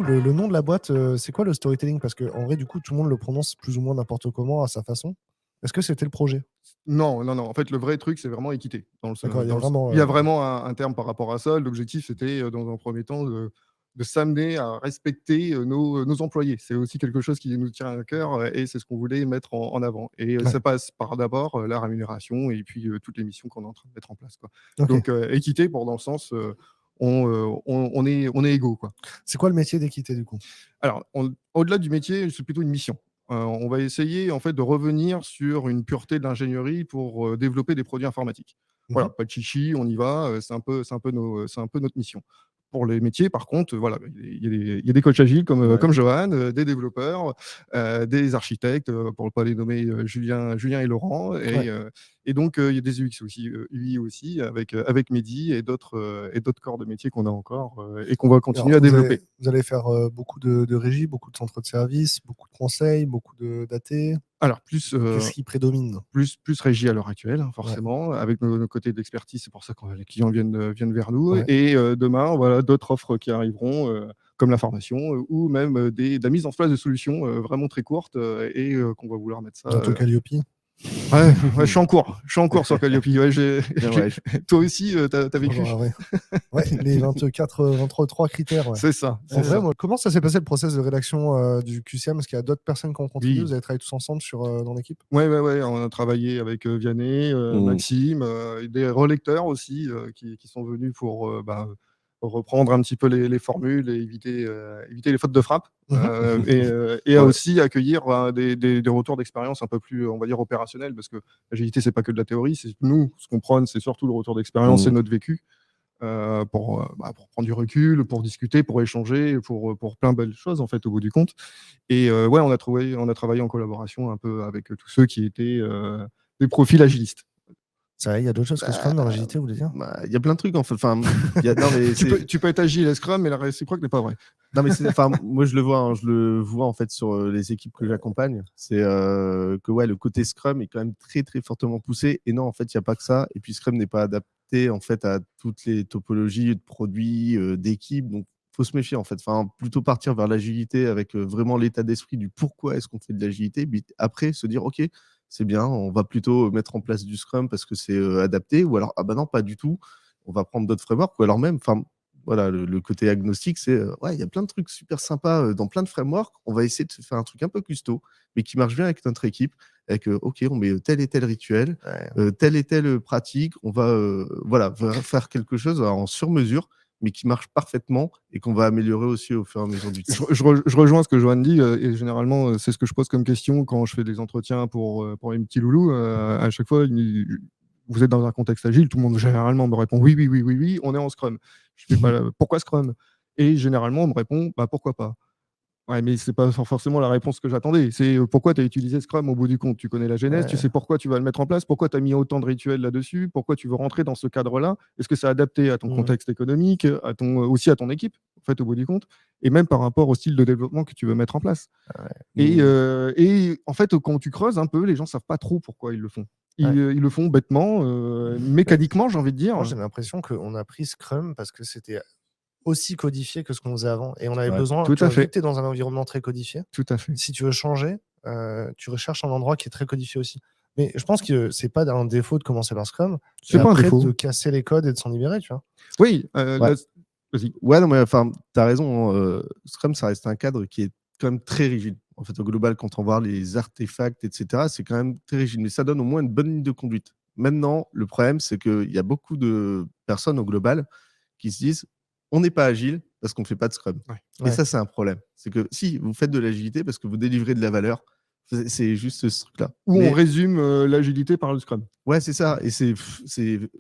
Le nom de la boîte, c'est quoi le storytelling? Parce qu'en vrai, du coup, tout le monde le prononce plus ou moins n'importe comment à sa façon. Est-ce que c'était le projet? Non, non, non. En fait, le vrai truc, c'est vraiment équité. D'accord, il y a Il y a vraiment un terme par rapport à ça. L'objectif, c'était, dans un premier temps, de s'amener à respecter, nos employés. C'est aussi quelque chose qui nous tient à cœur, et c'est ce qu'on voulait mettre en avant et ouais, ça passe par d'abord, la rémunération et puis, toutes les missions qu'on est en train de mettre en place, quoi. OK. Donc, équité pour dans le sens, on est égaux, quoi. C'est quoi le métier d'équité, du coup? Alors, au-delà du métier, c'est plutôt une mission. On va essayer en fait de revenir sur une pureté de l'ingénierie pour, développer des produits informatiques. Mmh. Voilà, pas de chichi, on y va, c'est un peu notre mission. Pour les métiers par contre, voilà, il y a des coachs agiles Ouais. comme Johan, des développeurs, des architectes, pour ne pas les nommer, Julien et Laurent Ouais. et donc il y a des UX aussi, UI aussi avec Mehdi et d'autres corps de métiers qu'on a encore, et qu'on va continuer Alors, à vous développer. allez vous allez faire, beaucoup de régie, beaucoup de centres de services, beaucoup de conseils, beaucoup d'AT? Alors plus, Qu'est-ce qui prédomine? plus régie à l'heure actuelle, hein, Ouais, forcément, avec nos côtés d'expertise, c'est pour ça que les clients viennent vers nous ouais. et demain, voilà, d'autres offres qui arriveront, comme la formation, ou même, de la mise en place de solutions, vraiment très courtes, et qu'on va vouloir mettre ça, Bientôt Calliope? ouais, ouais, je suis en cours sur Calliope, ouais, Bien, j'ai ouais, toi aussi, tu as Bonjour, vécu? ouais. Ouais, les 24, 23 critères, ouais. C'est ça, En c'est vrai, ça. moi, comment ça s'est passé le process de rédaction, du QCM? Est-ce qu'il y a d'autres personnes qui ont contribué? Oui. Vous avez travaillé tous ensemble sur, dans l'équipe? Ouais, ouais, ouais, on a travaillé avec, Vianney, Mmh. Maxime, et des relecteurs aussi, qui sont venus pour, reprendre un petit peu les formules et éviter les fautes de frappe, Mmh. et Ouais. aussi accueillir, des retours d'expérience un peu plus, on va dire, opérationnels. Parce que l'agilité, c'est pas que de la théorie, c'est nous, ce qu'on prône, c'est surtout le retour d'expérience et Mmh. notre vécu, pour prendre du recul, pour discuter, pour échanger, pour plein de belles choses, en fait, au bout du compte. Et ouais, on a travaillé en collaboration un peu avec, tous ceux qui étaient, des profils agilistes. C'est vrai, il y a d'autres choses que Bah, Scrum dans l'agilité, vous voulez dire? bah, il y a plein de trucs en fait. Enfin, il y a non mais c'est Tu peux être agile et Scrum, mais la réciproque n'est pas vraie. non mais c'est enfin moi je le vois en fait sur, les équipes que j'accompagne. C'est, que ouais, le côté Scrum est quand même très, très fortement poussé et non, en fait, il y a pas que ça et puis Scrum n'est pas adapté en fait à toutes les topologies de produits, d'équipes donc faut se méfier en fait. Enfin, plutôt partir vers l'agilité avec, vraiment l'état d'esprit du pourquoi est-ce qu'on fait de l'agilité, puis après se dire: «OK, c'est bien, on va plutôt mettre en place du Scrum parce que c'est, adapté» ou alors: «Ah bah non, pas du tout, on va prendre d'autres frameworks» ou alors même enfin voilà, le côté agnostique, c'est, ouais, il y a plein de trucs super sympas, dans plein de frameworks. On va essayer de se faire un truc un peu custo, mais qui marche bien avec notre équipe, avec, OK, on met tel et tel rituel, Ouais. telle et telle, pratique. On va, voilà, faire quelque chose en sur mesure, mais qui marche parfaitement et qu'on va améliorer aussi au fur et à mesure du temps. Je rejoins ce que Johan dit, et généralement, c'est ce que je pose comme question quand je fais des entretiens pour les petits loulous. À chaque fois, vous êtes dans un contexte agile, tout le monde généralement me répond: «Oui, oui, oui, oui, oui, on est en Scrum». Je fais: «Bah, pourquoi Scrum?» Et généralement, on me répond: «Bah, pourquoi pas?» Ouais, mais c'est pas forcément la réponse que j'attendais. C'est, pourquoi tu as utilisé Scrum au bout du compte? Tu connais la genèse, tu Ouais. sais pourquoi tu vas le mettre en place, pourquoi tu as mis autant de rituels là-dessus, pourquoi tu veux rentrer dans ce cadre-là? Est-ce que c'est adapté à ton Mmh. contexte économique, aussi à ton équipe, en fait, au bout du compte? Et même par rapport au style de développement que tu veux mettre en place. Mmh. Et en fait, quand tu creuses un peu, les gens savent pas trop pourquoi ils le font. Ouais. Ils le font bêtement, Mais mécaniquement, j'ai envie de moi, dire. j'ai l'impression qu'on a pris Scrum parce que c'était aussi codifié que ce qu'on faisait avant et on avait Ouais. besoin, Tout tu à vois, vu que fait, tu es dans un environnement très codifié, tout à fait. si tu veux changer, tu recherches un endroit qui est très codifié aussi. Mais je pense que c'est pas un défaut de commencer par Scrum et C'est pas un après défaut. de casser les codes et de s'en libérer, tu vois? Oui, Ouais. là vas-y. Ouais, non, mais enfin, tu as raison, hein, Scrum, ça reste un cadre qui est quand même très rigide. En fait, au global, quand on voit les artefacts et cetera, c'est quand même très rigide, mais ça donne au moins une bonne ligne de conduite. Maintenant, le problème, c'est qu'il y a beaucoup de personnes au global qui se disent: «On n'est pas agile parce qu'on ne fait pas de Scrum» Ouais. et Ouais. ça, c'est un problème. C'est que si, vous faites de l'agilité parce que vous délivrez de la valeur, c'est juste ce truc-là. Ou on Mais résume, l'agilité par le Scrum. ouais, c'est ça et c'est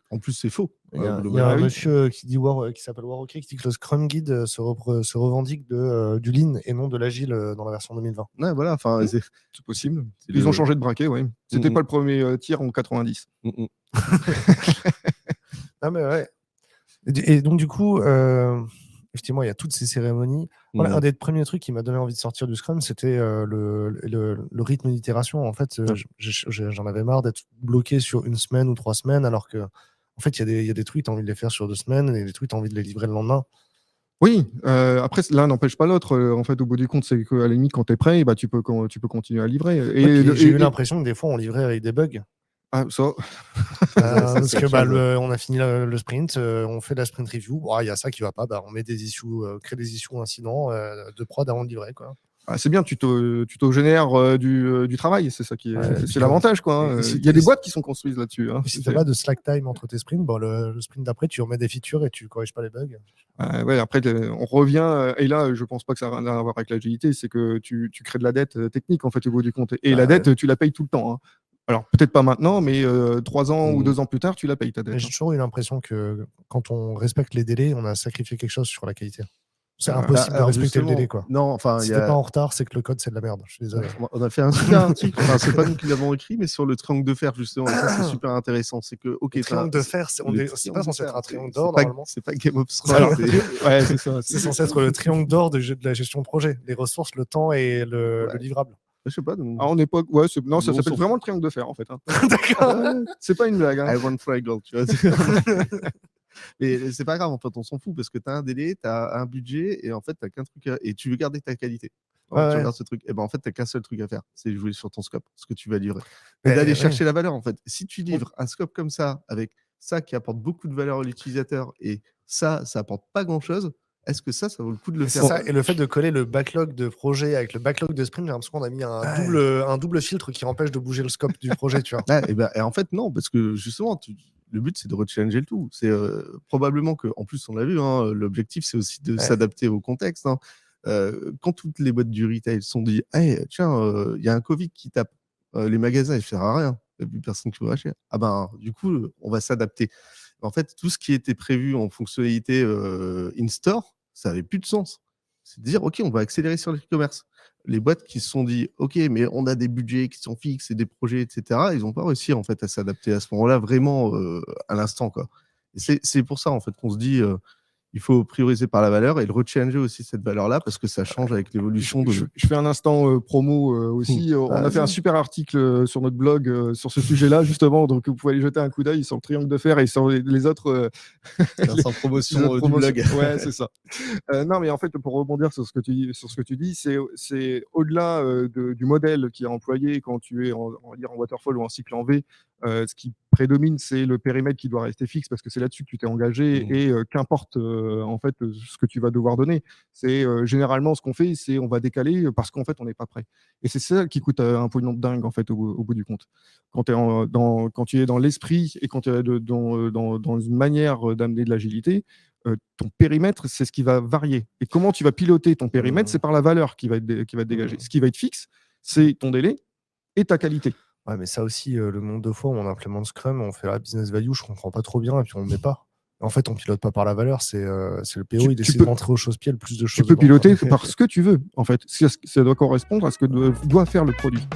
en plus, c'est faux, Il y a Ah un globalement. oui. monsieur qui s'appelle Warhawked qui dit que le Scrum Guide se revendique du Lean et non de l'Agile dans la version 2020. Ouais, voilà, enfin, Mmh, c'est possible. c'est Ils ont le changé de braquet, ouais. mmh C'était mh. pas le premier tir en 90. Mmh mh. Ah, mais ouais. Et donc, du coup, effectivement, il y a toutes ces cérémonies. Voilà, un Mmh. des premiers trucs qui m'a donné envie de sortir du Scrum, c'était le rythme d'itération. En fait, Ouais. j'en avais marre d'être bloqué sur une semaine ou 3 semaines, alors que, en fait, il y a des trucs, tu as envie de les faire sur 2 semaines, et des trucs, tu as envie de les livrer le lendemain. Oui, après l'un n'empêche pas l'autre. En fait, au bout du compte, c'est qu'à la limite, quand tu es prêt, bah, tu peux continuer à livrer. J'ai eu l'impression que des fois, on livrait avec des bugs. Ah, ça. Parce que on a fini le sprint, on fait la sprint review. Il y a ça qui va pas, on met des issues, crée des issues incidents de prod avant de livrer, quoi. Ah, c'est bien, tu t'augénères du travail, c'est ça qui est, c'est l'avantage, quoi. Hein. Si Il y a des boîtes qui sont construites là-dessus. Hein. Si t'as pas de slack time entre tes sprints, le sprint d'après, tu remets des features et tu corriges pas les bugs. Ouais, après, on revient, et là, je pense pas que ça n'a rien à voir avec l'agilité, c'est que tu crées de la dette technique, en fait, au bout du compte. Et la dette, tu la payes tout le temps. Hein. Alors, peut-être pas maintenant, mais 3 ans ou 2 ans plus tard, tu la payes, ta dette. J'ai toujours eu l'impression que quand on respecte les délais, on a sacrifié quelque chose sur la qualité. C'est impossible de respecter le délai, quoi. Non, enfin, si t'es pas en retard, c'est que le code, c'est de la merde. Je suis désolé. On a fait un super article, enfin, c'est pas nous qui l'avons écrit, mais sur le triangle de fer, justement. Et ça, c'est super intéressant. C'est que, ok, le triangle de fer, c'est pas censé être un triangle d'or, normalement. C'est pas Game of Thrones. Ouais, c'est ça. C'est censé être le triangle d'or de la gestion de projet. Les ressources, le temps et le livrable. Je sais pas. On n'est pas. Ouais, non, ça s'appelle vraiment le triangle de fer, en fait. Hein. D'accord. C'est pas une blague. Hein. I want triangle, tu vois. Mais c'est pas grave, en fait, on s'en fout parce que tu as un délai, tu as un budget et en fait, tu qu'un truc et tu veux garder ta qualité. Tu regardes ce truc, et ben en fait, tu n'as qu'un seul truc à faire, c'est jouer sur ton scope, ce que tu vas livrer. Et d'aller chercher la valeur, en fait. Si tu livres un scope comme ça, avec ça qui apporte beaucoup de valeur à l'utilisateur et ça apporte pas grand-chose, est-ce que ça vaut le coup de le faire? Ça, et le fait de coller le backlog de projet avec le backlog de sprint, j'ai l'impression qu'on a mis un double filtre qui empêche de bouger le scope du projet, tu vois. Et en fait, non, parce que justement, le but, c'est de rechallenger le tout. C'est probablement que, en plus, on l'a vu, hein, l'objectif, c'est aussi de s'adapter au contexte. Hein. Quand toutes les boîtes du retail sont dit, hey, tiens, il y a un Covid qui tape, les magasins, ils ne servent à rien. Il n'y a plus personne qui va acheter. Ah ben, du coup, on va s'adapter. En fait, tout ce qui était prévu en fonctionnalité in-store, ça n'avait plus de sens. C'est de dire, OK, on va accélérer sur l'e-commerce. Les boîtes qui se sont dit, OK, mais on a des budgets qui sont fixes et des projets, etc., ils n'ont pas réussi en fait, à s'adapter à ce moment-là, vraiment à l'instant. Quoi. Et c'est pour ça en fait, qu'on se dit, il faut prioriser par la valeur et le rechallenger aussi cette valeur-là parce que ça change avec l'évolution de. Je fais un instant promo aussi. On a fait un super article sur notre blog sur ce sujet-là, justement. Donc, vous pouvez aller jeter un coup d'œil sur le triangle de fer et sur les autres. Sans promotion du blog. Ouais, c'est ça. Non, mais en fait, pour rebondir sur ce que tu dis, c'est au-delà du modèle qui est employé quand tu es en waterfall ou en cycle en V. Ce qui prédomine, c'est le périmètre qui doit rester fixe parce que c'est là-dessus que tu t'es engagé et qu'importe en fait ce que tu vas devoir donner. C'est généralement ce qu'on fait, c'est on va décaler parce qu'en fait on n'est pas prêt. Et c'est ça qui coûte un pognon de dingue en fait au bout du compte. Quand tu es dans l'esprit et quand tu es dans une manière d'amener de l'agilité, ton périmètre, c'est ce qui va varier. Et comment tu vas piloter ton périmètre, c'est par la valeur qui va être dégagée. Ce qui va être fixe, c'est ton délai et ta qualité. Ouais, mais ça aussi, le nombre de fois où on implémente Scrum, on fait la business value, je comprends pas trop bien, et puis on ne met pas. En fait, on pilote pas par la valeur, c'est le PO, il essaie de rentrer au chausse-pied le plus de choses. Tu peux piloter par ce que tu veux, en fait. Ça doit correspondre à ce que doit faire le produit.